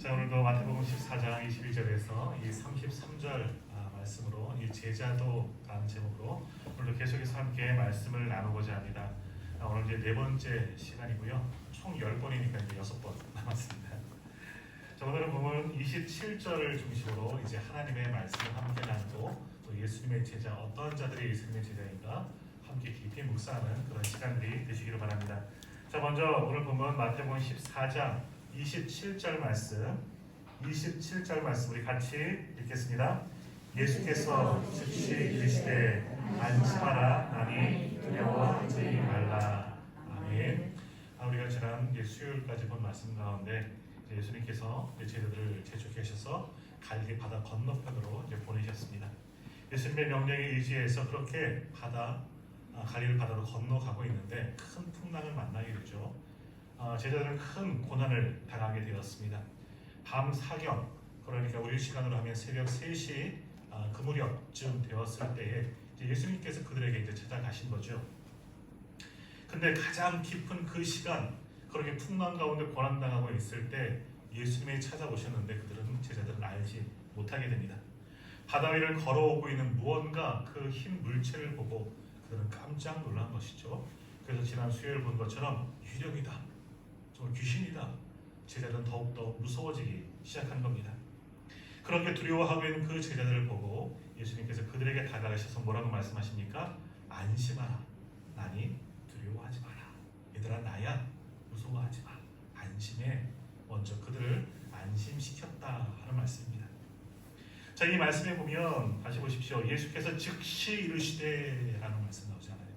자, 오늘도 마태복음 14장 21절에서 이 33절 말씀으로 이 제자도라는 제목으로 오늘도 계속해서 함께 말씀을 나누고자 합니다. 오늘 이제 네 번째 시간이고요. 총 10번이니까 이제 6번 남았습니다. 자, 오늘은 보면 27절을 중심으로 이제 하나님의 말씀을 함께 나누고 또 예수님의 제자, 어떤 자들이 예수님의 제자인가 함께 깊이 묵상하는 그런 시간들이 되시기를 바랍니다. 자, 먼저 오늘 보면 마태복음 14장 27절 말씀 우리 같이 읽겠습니다. 예수께서 즉시 이르시되 안심하라 나니 두려워하지 말라. 아멘. 우리가 지난 수요일까지 본 말씀 가운데 예수님께서 제자들을 재촉하셔서 갈릴리 바다 건너편으로 보내셨습니다. 예수님의 명령에 의지해서 그렇게 갈릴리 바다로 건너가고 있는데 큰 풍랑을 만나게 되죠. 제자들은 큰 고난을 당하게 되었습니다. 밤 사경, 그러니까 우리 시간으로 하면 새벽 3시 그 무렵쯤 되었을 때에 예수님께서 그들에게 이제 찾아가신 거죠. 근데 가장 깊은 그 시간, 그렇게 풍랑 가운데 고난당하고 있을 때 예수님이 찾아오셨는데 제자들은 알지 못하게 됩니다. 바다 위를 걸어오고 있는 무언가 그 흰 물체를 보고 그들은 깜짝 놀란 것이죠. 그래서 지난 수요일 본 것처럼 유령이다, 귀신이다. 제자들은 더욱더 무서워지기 시작한 겁니다. 그렇게 두려워하고 있는 그 제자들을 보고 예수님께서 그들에게 다가가셔서 뭐라고 말씀하십니까? 안심하라. 나니 두려워하지 마라. 얘들아, 나야. 무서워하지 마. 안심해. 먼저 그들을 안심시켰다 하는 말씀입니다. 자, 이 말씀에 보면 다시 보십시오. 예수께서 즉시 이르시되 라는 말씀 나오잖아요.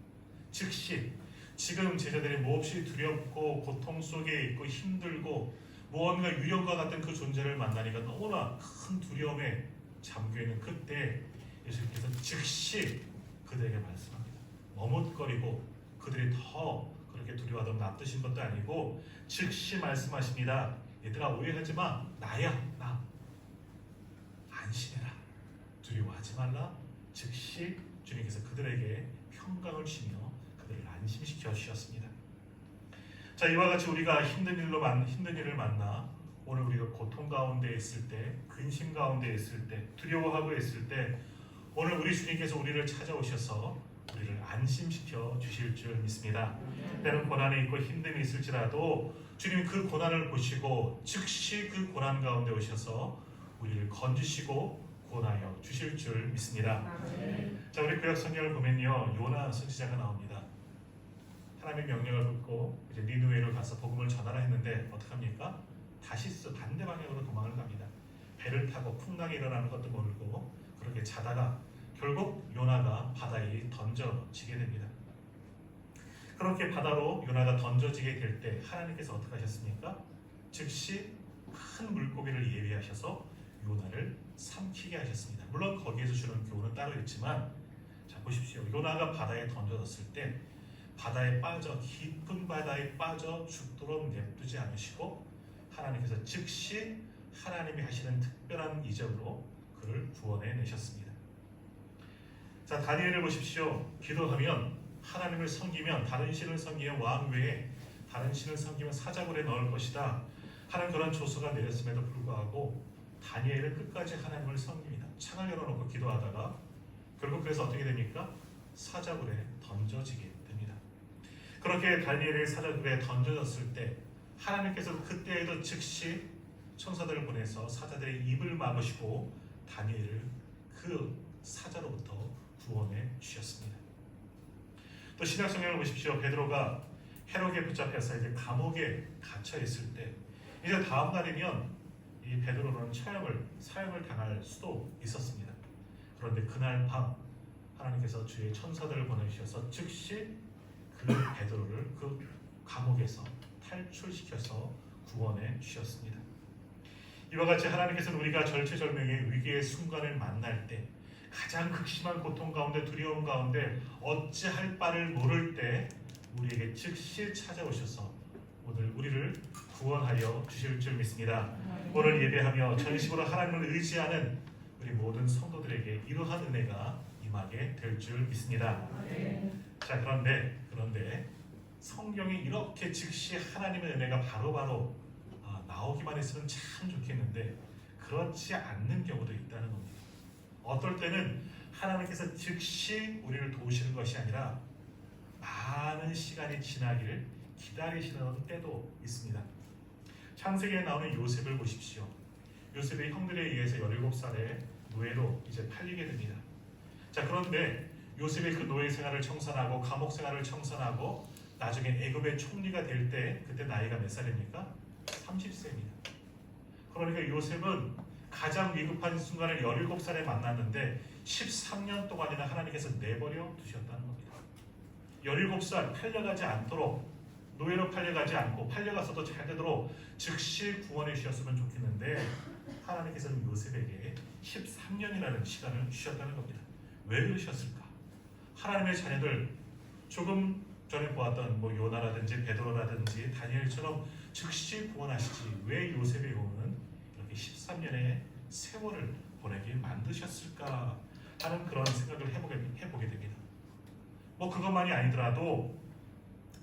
즉시. 지금 제자들이 몹시 두렵고 고통 속에 있고 힘들고 무언가 유령과 같은 그 존재를 만나니까 너무나 큰 두려움에 잠겨있는 그때 예수님께서 즉시 그들에게 말씀합니다. 머뭇거리고 그들이 더 그렇게 두려워하던 놔두신 것도 아니고 즉시 말씀하십니다. 얘들아, 오해하지 마. 나야, 나. 안심해라. 두려워하지 말라. 즉시 주님께서 그들에게 평강을 주시며 그들을 안심시켜 주셨습니다. 자, 이와 같이 우리가 힘든 일을 만나 오늘 우리가 고통 가운데 있을 때, 근심 가운데 있을 때, 두려워하고 있을 때 오늘 우리 주님께서 우리를 찾아오셔서 우리를 안심시켜 주실 줄 믿습니다. 때는 고난이 있고 힘듦이 있을지라도 주님 그 고난을 보시고 즉시 그 고난 가운데 오셔서 우리를 건지시고 구원하여 주실 줄 믿습니다. 자, 우리 구약 성경을 보면요, 요나 선지자가 나옵니다. 하나님의 명령을 듣고 이제 니느웨로 가서 복음을 전하라 했는데 어떡합니까? 다시스 반대 방향으로 도망을 갑니다. 배를 타고 풍랑이 일어나는 것도 모르고 그렇게 자다가 결국 요나가 바다에 던져지게 됩니다. 그렇게 바다로 요나가 던져지게 될 때 하나님께서 어떻게 하셨습니까? 즉시 큰 물고기를 예비하셔서 요나를 삼키게 하셨습니다. 물론 거기에서 주는 교훈은 따로 있지만, 자, 보십시오. 요나가 바다에 던져졌을 때 바다에 빠져, 깊은 바다에 빠져 죽도록 냅두지 않으시고 하나님께서 즉시 하나님이 하시는 특별한 이적으로 그를 구원해 내셨습니다. 자, 다니엘을 보십시오. 기도하면, 하나님을 섬기면, 다른 신을 섬기면 왕 외에 다른 신을 섬기면 사자굴에 넣을 것이다 하는 그런 조서가 내렸음에도 불구하고 다니엘은 끝까지 하나님을 섬깁니다. 창을 열어놓고 기도하다가 결국 그래서 어떻게 됩니까? 사자굴에 던져지게 됩니다. 그렇게 다니엘이 사자굴에 던져졌을 때 하나님께서 그때에도 즉시 천사들을 보내서 사자들의 입을 막으시고 다니엘을 그 사자로부터 구원해 주셨습니다. 또 신약 성경을 보십시오. 베드로가 헤롯에 붙잡혀서 이제 감옥에 갇혀 있을 때 이제 다음 날이면 이 베드로는 사형을 당할 수도 있었습니다. 그런데 그날 밤 하나님께서 주의 천사들을 보내주셔서 즉시 그 베드로를 그 감옥에서 탈출시켜서 구원해 주셨습니다. 이와 같이 하나님께서는 우리가 절체절명의 위기의 순간을 만날 때, 가장 극심한 고통 가운데 두려움 가운데 어찌할 바를 모를 때 우리에게 즉시 찾아오셔서 오늘 우리를 구원하여 주실 줄 믿습니다. 오늘 예배하며 전심으로 하나님을 의지하는 우리 모든 성도들에게 이러한 은혜가 임하게 될 줄 믿습니다. 자, 그런데 성경이 이렇게 즉시 하나님의 은혜가 바로바로 나오기만 했으면 참 좋겠는데 그렇지 않는 경우도 있다는 겁니다. 어떨 때는 하나님께서 즉시 우리를 도우시는 것이 아니라 많은 시간이 지나기를 기다리시는 때도 있습니다. 창세기에 나오는 요셉을 보십시오. 요셉의 형들에 의해서 17살에 노예로 이제 팔리게 됩니다. 자, 그런데 요셉의 그 노예 생활을 청산하고 감옥 생활을 청산하고 나중에 애굽의 총리가 될 때 그때 나이가 몇 살입니까? 30세입니다. 그러니까 요셉은 가장 위급한 순간을 17살에 만났는데 13년 동안이나 하나님께서 내버려 두셨다는 겁니다. 17살 팔려가지 않도록, 노예로 팔려가지 않고 팔려가서도 잘 되도록 즉시 구원해 주셨으면 좋겠는데 하나님께서는 요셉에게 13년이라는 시간을 주셨다는 겁니다. 왜 그러셨을까? 하나님의 자녀들, 조금 전에 보았던 요나라든지 베드로라든지 다니엘처럼 즉시 구원하시지 왜 요셉의 경우는 이렇게 13년의 세월을 보내게 만드셨을까 하는 그런 생각을 해보게 됩니다. 그것만이 아니더라도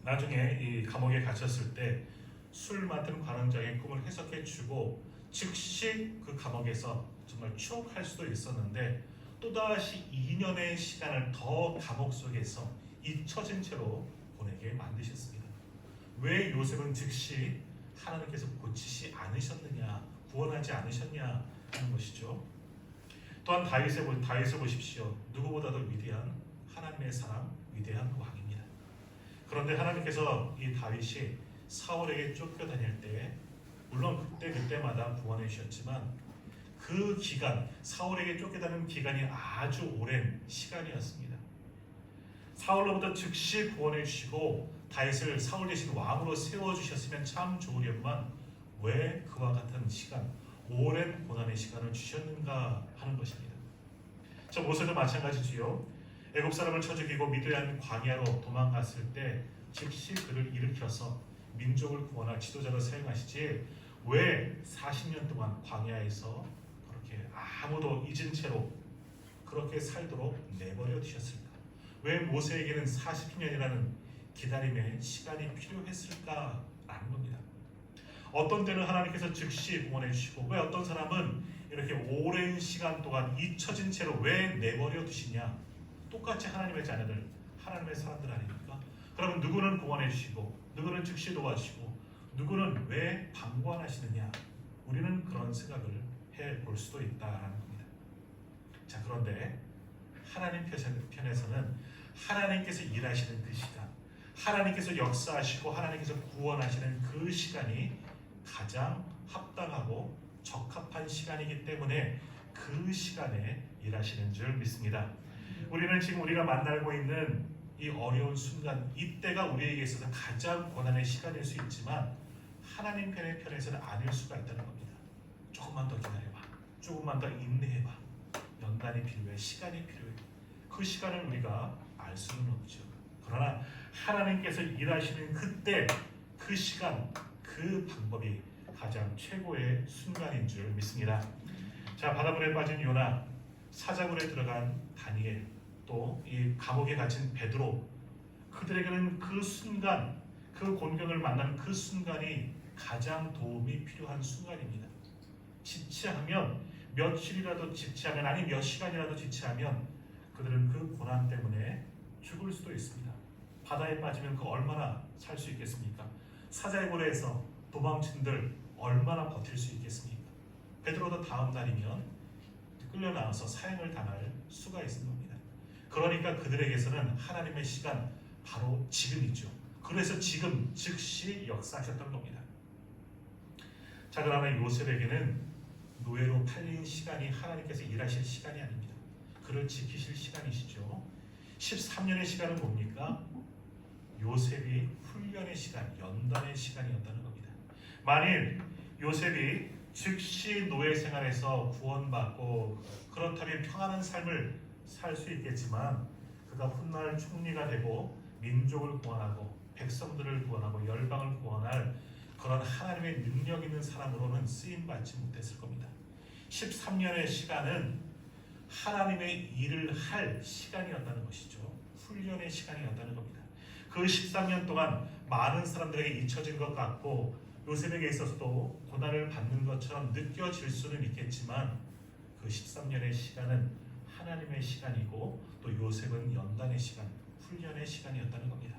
나중에 이 감옥에 갇혔을 때 술 맡은 관원장의 꿈을 해석해주고 즉시 그 감옥에서 정말 추억할 수도 있었는데 또다시 2년의 시간을 더 감옥 속에서 잊혀진 채로 보내게 만드셨습니다. 왜 요셉은 즉시 하나님께서 고치시 않으셨느냐, 구원하지 않으셨냐 하는 것이죠. 또한 다윗을 보십시오. 누구보다도 위대한 하나님의 사람, 위대한 왕입니다. 그런데 하나님께서 이 다윗이 사울에게 쫓겨다닐 때 물론 그때마다 구원해 주셨지만 그 기간, 사울에게 쫓겨다니는 기간이 아주 오랜 시간이었습니다. 사울로부터 즉시 구원해 주시고 다윗을 사울 대신 왕으로 세워주셨으면 참 좋으련만 왜 그와 같은 시간, 오랜 고난의 시간을 주셨는가 하는 것입니다. 저 모세도 마찬가지지요. 애굽 사람을 쳐 죽이고 미디안 광야로 도망갔을 때 즉시 그를 일으켜서 민족을 구원할 지도자로 사용하시지 왜 40년 동안 광야에서 그렇게 아무도 잊은 채로 그렇게 살도록 내버려 두셨을까? 왜 모세에게는 40년이라는 기다림의 시간이 필요했을까라는 겁니다. 어떤 때는 하나님께서 즉시 구원해 주시고 왜 어떤 사람은 이렇게 오랜 시간 동안 잊혀진 채로 왜 내버려 두시냐? 똑같이 하나님의 자녀들, 하나님의 사람들 아닙니까? 그러면 누구는 구원해 주시고 누구는 즉시 도와주시고 누구는 왜 방관하시느냐? 우리는 그런 생각을 해볼 수도 있다라는 겁니다. 자, 그런데 하나님 편에서는 하나님께서 일하시는 그 시간, 하나님께서 역사하시고 하나님께서 구원하시는 그 시간이 가장 합당하고 적합한 시간이기 때문에 그 시간에 일하시는 줄 믿습니다. 우리는 지금 우리가 만나고 있는 이 어려운 순간, 이때가 우리에게 있어서 가장 고난의 시간일 수 있지만 하나님 편에서는 아닐 수가 있다는 겁니다. 조금만 더 기다려봐, 조금만 더 인내해봐. 연단이 필요해, 시간이 필요해. 그 시간을 우리가 알 수는 없죠. 그러나 하나님께서 일하시는 그때, 그 시간, 그 방법이 가장 최고의 순간인 줄 믿습니다. 자, 바닷물에 빠진 요나, 사자굴에 들어간 다니엘, 또 이 감옥에 갇힌 베드로, 그들에게는 그 순간, 그 곤경을 만나는 그 순간이 가장 도움이 필요한 순간입니다. 지체하면, 며칠이라도 지체하면, 아니 몇 시간이라도 지체하면 그들은 그 고난 때문에 죽을 수도 있습니다. 바다에 빠지면 그 얼마나 살 수 있겠습니까? 사자의 굴에서 도망친들 얼마나 버틸 수 있겠습니까? 베드로도 다음 날이면 끌려 나와서 사형을 당할 수가 있는 겁니다. 그러니까 그들에게서는 하나님의 시간 바로 지금이죠. 그래서 지금 즉시 역사하셨던 겁니다. 자, 그러나 요셉에게는 노예로 팔린 시간이 하나님께서 일하실 시간이 아닙니다. 그를 지키실 시간이시죠. 13년의 시간은 뭡니까? 요셉이 훈련의 시간, 연단의 시간이었다는 겁니다. 만일 요셉이 즉시 노예 생활에서 구원받고 그렇다면 평안한 삶을 살 수 있겠지만 그가 훗날 총리가 되고 민족을 구원하고 백성들을 구원하고 열방을 구원할 그런 하나님의 능력 있는 사람으로는 쓰임받지 못했을 겁니다. 13년의 시간은 하나님의 일을 할 시간이었다는 것이죠. 훈련의 시간이었다는 겁니다. 그 13년 동안 많은 사람들에게 잊혀진 것 같고 요셉에게 있어서도 고난을 받는 것처럼 느껴질 수는 있겠지만 그 13년의 시간은 하나님의 시간이고 또 요셉은 연단의 시간, 훈련의 시간이었다는 겁니다.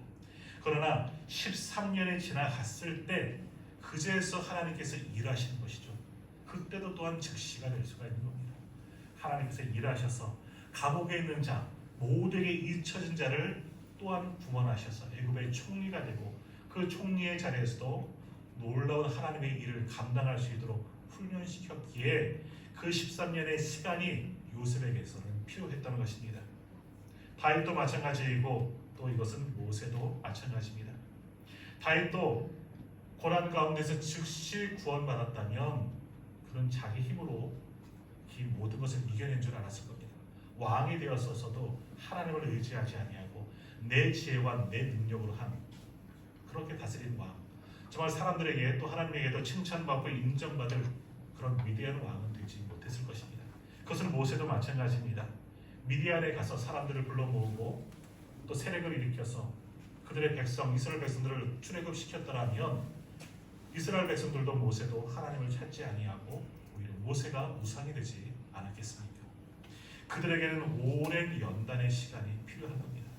그러나 13년이 지나갔을 때 그제서 하나님께서 일하시는 것이죠. 그때도 또한 즉시가 될 수가 있는 겁니다. 하나님께서 일하셔서 감옥에 있는 자, 모두에게 잊혀진 자를 또한 구원하셔서 애굽의 총리가 되고 그 총리의 자리에서도 놀라운 하나님의 일을 감당할 수 있도록 훈련시켰기에 그 13년의 시간이 요셉에게서는 필요했다는 것입니다. 다윗도 마찬가지이고 또 이것은 모세도 마찬가지입니다. 다윗도 고난 가운데서 즉시 구원받았다면 그는 자기 힘으로 이 모든 것을 이겨낸 줄 알았을 겁니다. 왕이 되었어서도 하나님을 의지하지 아니하고 내 지혜와 내 능력으로 한 그렇게 다스린 왕, 정말 사람들에게 또 하나님에게도 칭찬받고 인정받을 그런 위대한 왕은 되지 못했을 것입니다. 그것은 모세도 마찬가지입니다. 미디안에 가서 사람들을 불러 모으고 또 세력을 일으켜서 그들의 백성 이스라엘 백성들을 출애굽시켰더라면 이스라엘 백성들도 모세도 하나님을 찾지 아니하고 오히려 모세가 우상이 되지 않았겠습니까? 그들에게는 오랜 연단의 시간이 필요한 겁니다.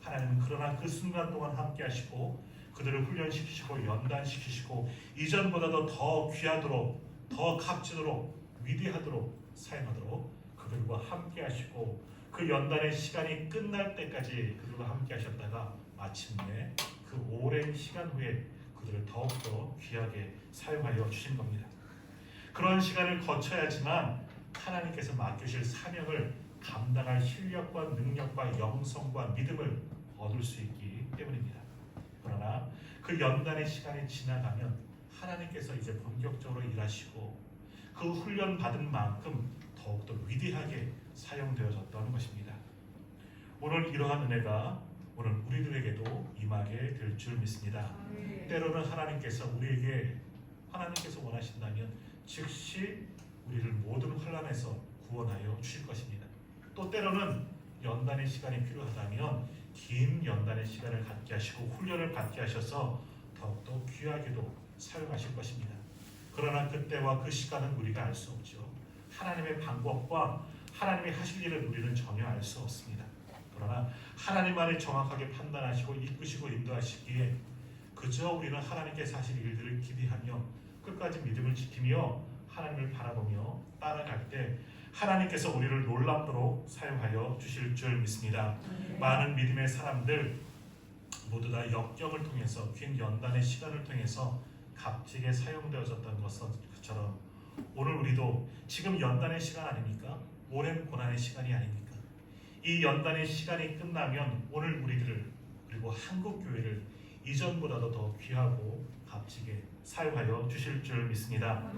하나님은 그러나 그 순간 동안 함께 하시고 그들을 훈련시키시고 연단시키시고 이전보다도 더 귀하도록 더 값지도록 위대하도록 사용하도록 그들과 함께 하시고 그 연단의 시간이 끝날 때까지 그들과 함께 하셨다가 마침내 그 오랜 시간 후에 그들을 더욱더 귀하게 사용하여 주신 겁니다. 그런 시간을 거쳐야지만 하나님께서 맡기실 사명을 감당할 실력과 능력과 영성과 믿음을 얻을 수 있기 때문입니다. 그러나 그 연단의 시간이 지나가면 하나님께서 이제 본격적으로 일하시고 그 훈련 받은 만큼 더욱더 위대하게 사용되어졌다는 것입니다. 오늘 이러한 은혜가 오늘 우리들에게도 임하게 될 줄 믿습니다. 때로는 하나님께서 우리에게 하나님께서 원하신다면 즉시 우리를 모든 환난에서 구원하여 주실 것입니다. 또 때로는 연단의 시간이 필요하다면 긴 연단의 시간을 갖게 하시고 훈련을 받게 하셔서 더욱더 귀하게도 사용하실 것입니다. 그러나 그때와 그 시간은 우리가 알 수 없죠. 하나님의 방법과 하나님이 하실 일을 우리는 전혀 알 수 없습니다. 그러나 하나님만이 정확하게 판단하시고 이끄시고 인도하시기에 그저 우리는 하나님께서 하실 일들을 기대하며 끝까지 믿음을 지키며 하나님을 바라보며 따라갈 때 하나님께서 우리를 놀랍도록 사용하여 주실 줄 믿습니다. 많은 믿음의 사람들 모두 다 역경을 통해서 긴 연단의 시간을 통해서 값지게 사용되어졌던 것처럼 오늘 우리도 지금 연단의 시간 아닙니까? 오랜 고난의 시간이 아닙니까? 이 연단의 시간이 끝나면 오늘 우리들을 그리고 한국 교회를 이전보다도 더 귀하고 값지게 사용하여 주실 줄 믿습니다.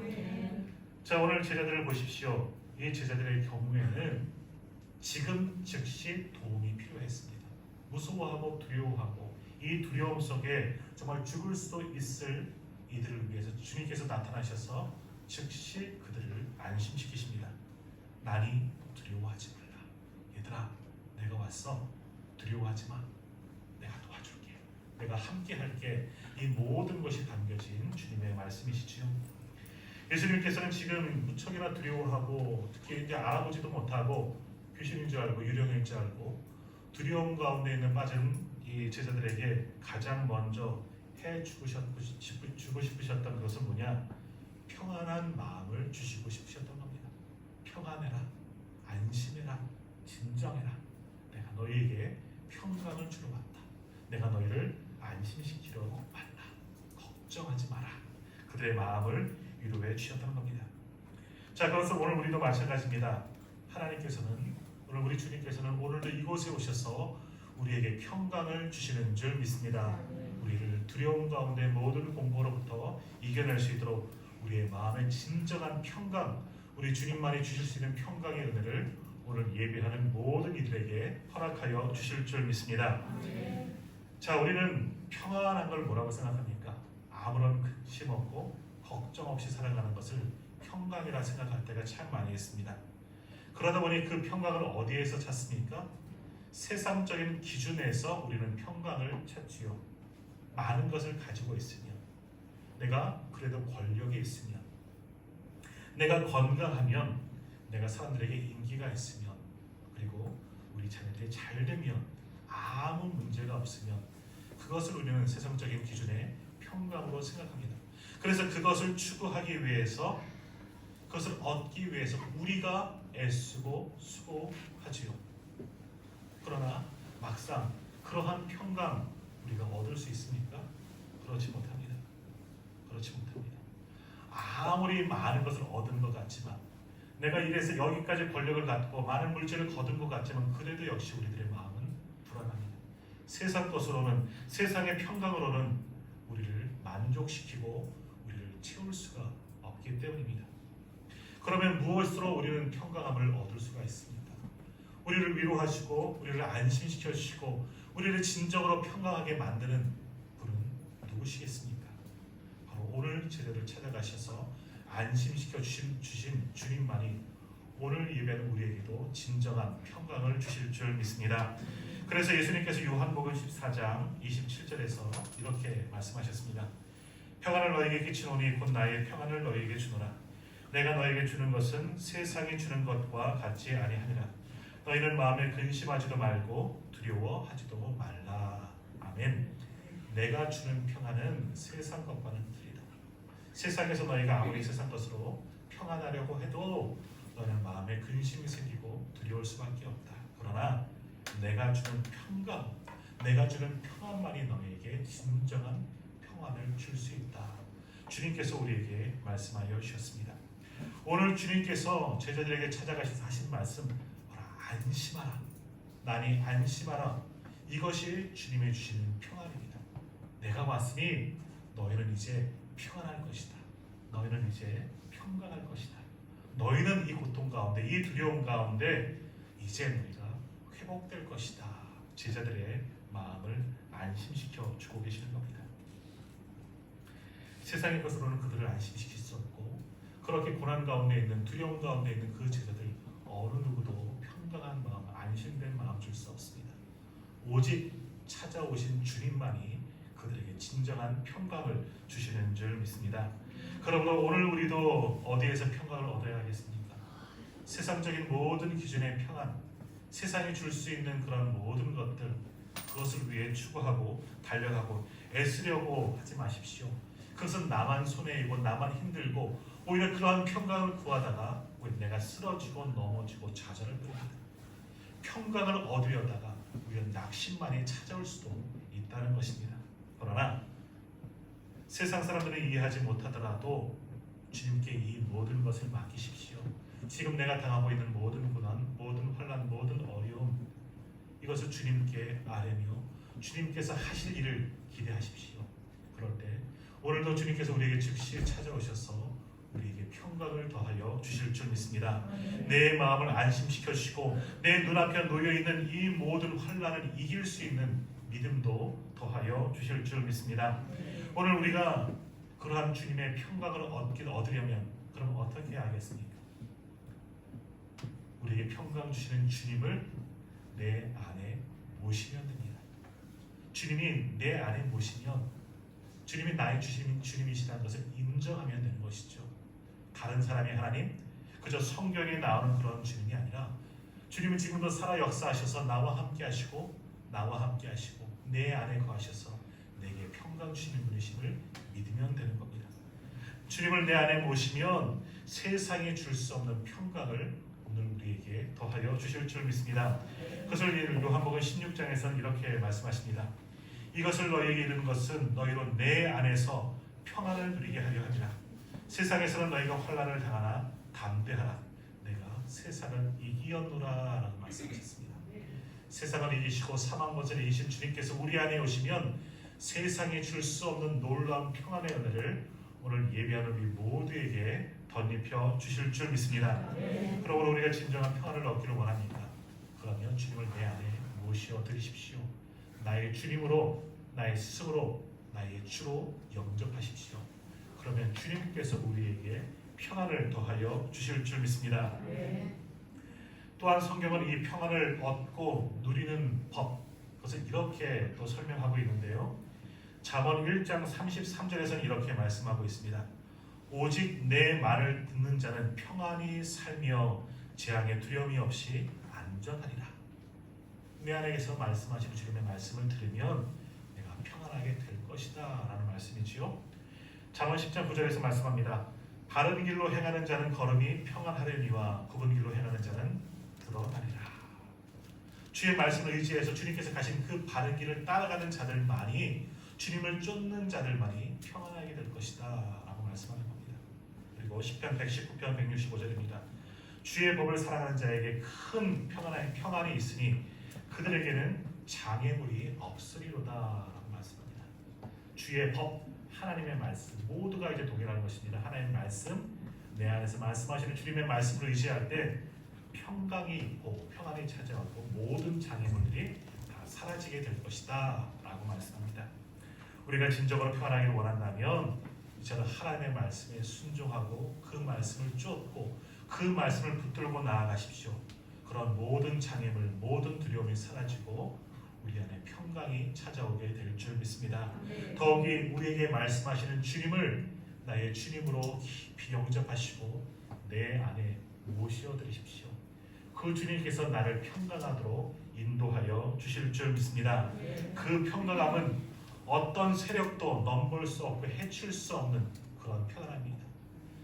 자, 오늘 제자들을 보십시오. 이 제자들의 경우에는 지금 즉시 도움이 필요했습니다. 무서워하고 두려워하고 이 두려움 속에 정말 죽을 수도 있을 이들을 위해서 주님께서 나타나셔서 즉시 그들을 안심시키십니다. 나니 두려워하지 말라. 얘들아, 내가 왔어. 두려워하지 마. 내가 도와줄게. 내가 함께 할게. 이 모든 것이 담겨진 주님의 말씀이시지요. 예수님께서는 지금 무척이나 두려워하고 특히 이제 알아보지도 못하고 귀신인 줄 알고 유령인 줄 알고 두려움 가운데 있는 빠진 이 제자들에게 가장 먼저 해주고 싶으셨던 것은 뭐냐? 평안한 마음을 주시고 싶으셨던 겁니다. 평안해라, 안심해라, 진정해라. 내가 너희에게 평강을 주러 왔다. 내가 너희를 안심시키러 왔다. 걱정하지 마라. 그들의 마음을 위로해 주셨다는 겁니다. 자, 그것은 오늘 우리도 마찬가지입니다. 하나님께서는 오늘 우리 주님께서는 오늘도 이곳에 오셔서 우리에게 평강을 주시는 줄 믿습니다. 우리를 두려움 가운데 모든 공고로부터 이겨낼 수 있도록 우리의 마음의 진정한 평강, 우리 주님만이 주실 수 있는 평강의 은혜를 오늘 예배하는 모든 이들에게 허락하여 주실 줄 믿습니다. 자, 우리는 평안한 걸 뭐라고 생각합니까? 아무런 근심 없고 걱정 없이 살아가는 것을 평강이라 생각할 때가 참 많이 있습니다. 그러다 보니 그 평강을 어디에서 찾습니까? 세상적인 기준에서 우리는 평강을 찾지요. 많은 것을 가지고 있으며 내가 그래도 권력이 있으면, 내가 건강하면, 내가 사람들에게 인기가 있으면, 그리고 우리 자녀들이 잘 되면, 아무 문제가 없으면 그것을 우리는 세상적인 기준의 평강으로 생각합니다. 그래서 그것을 추구하기 위해서, 그것을 얻기 위해서 우리가 애쓰고 수고하지요. 그러나 막상 그러한 평강 우리가 얻을 수 있습니까? 그렇지 못합니다. 그렇지 못합니다. 아무리 많은 것을 얻은 것 같지만, 내가 이래서 여기까지 권력을 갖고 많은 물질을 거둔 것 같지만, 그래도 역시 우리들의 마음은 불안합니다. 세상 것으로는, 세상의 평강으로는 우리를 만족시키고 우리를 채울 수가 없기 때문입니다. 그러면 무엇으로 우리는 평강함을 얻을 수가 있습니까? 우리를 위로하시고 우리를 안심시켜 주시고 우리를 진정으로 평강하게 만드는 분은 누구시겠습니까? 바로 오늘 제자를 찾아가셔서 안심시켜 주신 주님만이 오늘 예배는 우리에게도 진정한 평강을 주실 줄 믿습니다. 그래서 예수님께서 요한복음 14장 27절에서 이렇게 말씀하셨습니다. 평안을 너에게 끼치노니 곧 나의 평안을 너에게 주노라. 내가 너에게 주는 것은 세상이 주는 것과 같지 아니하니라. 너희는 마음에 근심하지도 말고 두려워하지도 말라. 아멘. 내가 주는 평안은 세상 것과는 틀리다. 세상에서 너희가 아무리 세상 것으로 평안하려고 해도 너는 마음에 근심이 생기고 두려울 수밖에 없다. 그러나 내가 주는 평강, 내가 주는 평안만이 너희에게 진정한 평안을 줄 수 있다. 주님께서 우리에게 말씀하여 주셨습니다. 오늘 주님께서 제자들에게 찾아가셔서 하신 말씀, 안심하라. 나니 안심하라. 이것이 주님이 주시는 평안입니다. 내가 왔으니 너희는 이제 평안할 것이다. 너희는 이제 평강할 것이다. 너희는 이 고통 가운데, 이 두려움 가운데 이제 너희가 회복될 것이다. 제자들의 마음을 안심시켜 주고 계시는 겁니다. 세상의 것으로는 그들을 안심시킬 수 없고, 그렇게 고난 가운데 있는, 두려움 가운데 있는 그 제자들 어느 누구도 평강한 마음, 안심된 마음 줄 수 없습니다. 오직 찾아오신 주님만이 그들에게 진정한 평강을 주시는 줄 믿습니다. 그러므로 오늘 우리도 어디에서 평강을 얻어야 하겠습니까? 세상적인 모든 기준의 평안, 세상이 줄 수 있는 그런 모든 것들, 그것을 위해 추구하고 달려가고 애쓰려고 하지 마십시오. 그것은 나만 손해이고 나만 힘들고 오히려 그러한 평강을 구하다가 내가 쓰러지고 넘어지고 좌절을 부립니다. 평강을 얻으려다가 오히려 낙심만이 찾아올 수도 있다는 것입니다. 그러나 세상 사람들은 이해하지 못하더라도 주님께 이 모든 것을 맡기십시오. 지금 내가 당하고 있는 모든 고난, 모든 환난, 모든 어려움, 이것을 주님께 아뢰며 주님께서 하실 일을 기대하십시오. 그럴 때 오늘도 주님께서 우리에게 즉시 찾아오셔서 우리에게 평강을 더하여 주실 줄 믿습니다. 내 마음을 안심시켜 주시고 내 눈앞에 놓여있는 이 모든 환난을 이길 수 있는 믿음도 더하여 주실 줄 믿습니다. 오늘 우리가 그러한 주님의 평강을 얻으려면 그럼 어떻게 해야 하겠습니까? 우리에게 평강 주시는 주님을 내 안에 모시면 됩니다. 주님이 내 안에 모시면 주님이 나의 주님이시라는 것을 인정하면 되는 것이죠. 다른 사람의 하나님, 그저 성경에 나오는 그런 주님이 아니라 주님은 지금도 살아 역사하셔서 나와 함께 하시고 내 안에 거하셔서 내게 평강 주시는 분이심을 믿으면 되는 겁니다. 주님을 내 안에 모시면 세상에 줄 수 없는 평강을 오늘 우리에게 더하여 주실 줄 믿습니다. 그것을 요한복음 16장에서는 이렇게 말씀하십니다. 이것을 너희에게 이르는 것은 너희로 내 안에서 평안을 누리게 하려 함이라. 세상에서는 너희가 환난을 당하나 담대하라. 내가 세상을 이기었노라 라고 말씀하셨습니다. 세상을 이기시고 사망권세를 이기신 주님께서 우리 안에 오시면 세상에 줄 수 없는 놀라운 평안의 은혜를 오늘 예배하는 우리 모두에게 덧입혀 주실 줄 믿습니다. 그러므로 우리가 진정한 평안을 얻기를 원합니다. 그러면 주님을 내 안에 모시어 드리십시오. 나의 주님으로, 나의 스승으로, 나의 주로 영접하십시오. 그러면 주님께서 우리에게 평안을 더하여 주실 줄 믿습니다. 또한 성경은 이 평안을 얻고 누리는 법, 그것을 이렇게 또 설명하고 있는데요. 잠언 1장 33절에서는 이렇게 말씀하고 있습니다. 오직 내 말을 듣는 자는 평안히 살며 재앙에 두려움이 없이 안전하리라. 내 안에서 말씀하시는 주님의 말씀을 들으면 내가 평안하게 될 것이다 라는 말씀이지요. 잠언 10장 9절에서 말씀합니다. 바른 길로 행하는 자는 걸음이 평안하려니와 굽은 길로 행하는 자는 드러나리라. 주의 말씀을 의지해서 주님께서 가신 그 바른 길을 따라가는 자들만이, 주님을 쫓는 자들만이 평안하게 될 것이다 라고 말씀하는 겁니다. 그리고 시편 119편 165절입니다. 주의 법을 사랑하는 자에게 큰 평안이 있으니 그들에게는 장애물이 없으리로다 라고 말씀합니다. 주의 법, 하나님의 말씀 모두가 이제 동일한 것입니다. 하나님의 말씀, 내 안에서 말씀하시는 주님의 말씀을 의지할 때 평강이 있고 평안이 찾아오고 모든 장애물들이 다 사라지게 될 것이다 라고 말씀합니다. 우리가 진정으로 평안하기를 원한다면 이제는 하나님의 말씀에 순종하고 그 말씀을 쫓고 그 말씀을 붙들고 나아가십시오. 그런 모든 장애물, 모든 두려움이 사라지고 우리 안에 평강이 찾아오게 될 줄 믿습니다. 더욱이 우리에게 말씀하시는 주님을 나의 주님으로 깊이 영접하시고 내 안에 모셔드리십시오. 그 주님께서 나를 평강하도록 인도하여 주실 줄 믿습니다. 그 평강함은 어떤 세력도 넘볼 수 없고 해칠 수 없는 그런 평안함입니다.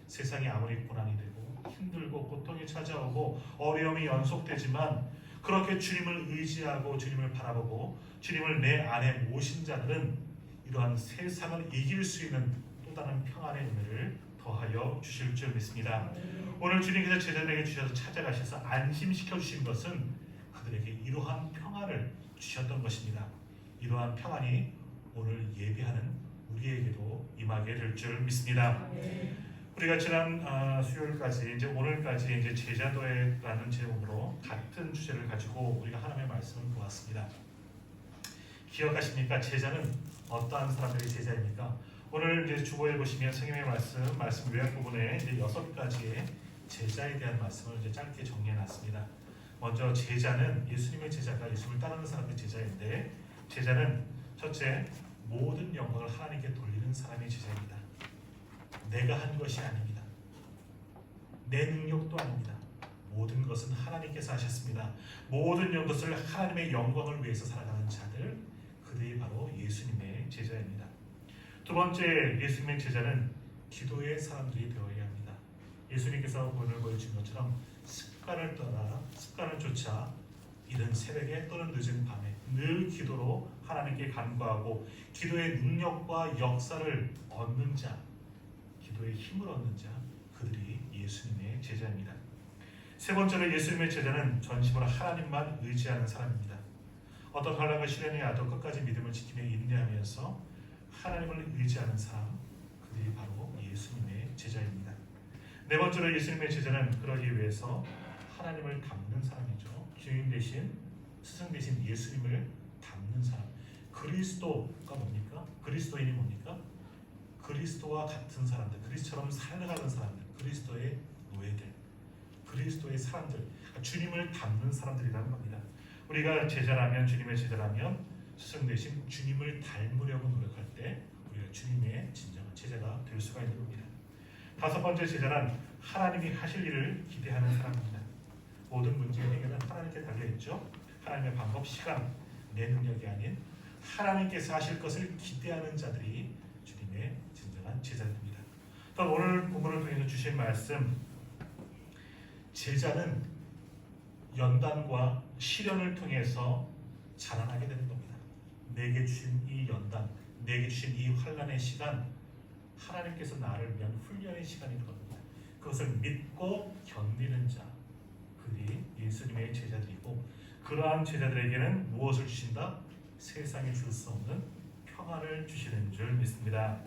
세상이 아무리 고난이 되고 힘들고 고통이 찾아오고 어려움이 연속되지만 그렇게 주님을 의지하고 주님을 바라보고 주님을 내 안에 모신 자들은 이러한 세상을 이길 수 있는 또 다른 평안의 은혜를 더하여 주실 줄 믿습니다. 오늘 주님께서 제자들에게 주셔서 찾아가셔서 안심시켜 주신 것은 그들에게 이러한 평안을 주셨던 것입니다. 이러한 평안이 오늘 예배하는 우리에게도 임하게 될 줄 믿습니다. 우리가 지난 수요일까지 이제 오늘까지 이제 제자도회라는 제목으로 같은 주제를 가지고 우리가 하나님의 말씀을 보았습니다. 기억하십니까? 제자는 어떠한 사람들이 제자입니까? 오늘 이제 주보에 보시면 성경의 말씀 요약 부분에 이제 6가지의 제자에 대한 말씀을 이제 짧게 정리해놨습니다. 먼저 제자는 예수님의 제자가 예수님을 따르는 사람의 제자인데, 제자는 첫째, 모든 영광을 하나님께 돌리는 사람이 제자입니다. 내가 한 것이 아닙니다. 내 능력도 아닙니다. 모든 것은 하나님께서 하셨습니다. 모든 것을 하나님의 영광을 위해서 살아가는 자들, 그들이 바로 예수님의 제자입니다. 두 번째, 예수님의 제자는 기도의 사람들이 되어야 합니다. 예수님께서 오늘 보여준 것처럼 습관을 쫓아 이른 새벽에 또는 늦은 밤에 늘 기도로 하나님께 간구하고 기도의 능력과 역사를 얻는 자, 기도의 힘을 얻는 자, 그들이 예수님의 제자입니다. 세 번째로 예수님의 제자는 전심으로 하나님만 의지하는 사람입니다. 어떤 환난과 시련이 와도 끝까지 믿음을 지키며 인내하면서 하나님을 의지하는 사람, 그들이 바로 예수님의 제자입니다. 네 번째로 예수님의 제자는 그러기 위해서 하나님을 닮는 사람이죠. 주인 대신 스승 대신 예수님을 닮는 사람. 그리스도가 뭡니까? 그리스도인이 뭡니까? 그리스도와 같은 사람들, 그리스도처럼 살아가는 사람들, 그리스도의 노예들, 그리스도의 사람들, 그러니까 주님을 닮는 사람들이라는 겁니다. 우리가 제자라면, 주님의 제자라면 스승 대신 주님을 닮으려고 노력할 때 우리가 주님의 진정한 제자가 될 수가 있는 겁니다. 다섯 번째 제자는 하나님이 하실 일을 기대하는 사람입니다. 모든 문제의 해결은 하나님께 달려있죠. 하나님의 방법, 시간, 내 능력이 아닌 하나님께서 하실 것을 기대하는 자들이 주님의 진정한 제자들입니다. 또 오늘 본문을 통해서 주신 말씀, 제자는 연단과 시련을 통해서 자라나게 되는 겁니다. 내게 주신 이 연단, 내게 주신 이 환난의 시간, 하나님께서 나를 위한 훈련의 시간인 겁니다. 그것을 믿고 견디는 자, 그들이 예수님의 제자들이고, 그러한 제자들에게는 무엇을 주신다? 세상에 줄 수 없는 평안을 주시는 줄 믿습니다.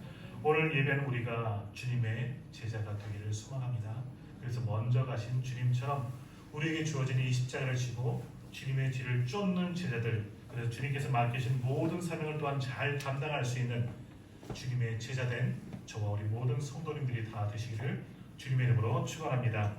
오늘 예배는 우리가 주님의 제자가 되기를 소망합니다. 그래서 먼저 가신 주님처럼 우리에게 주어진 이 십자가를 지고 주님의 뒤를 쫓는 제자들, 그래서 주님께서 맡기신 모든 사명을 또한 잘 감당할 수 있는 주님의 제자된 저와 우리 모든 성도님들이 다 되시기를 주님의 이름으로 축원합니다.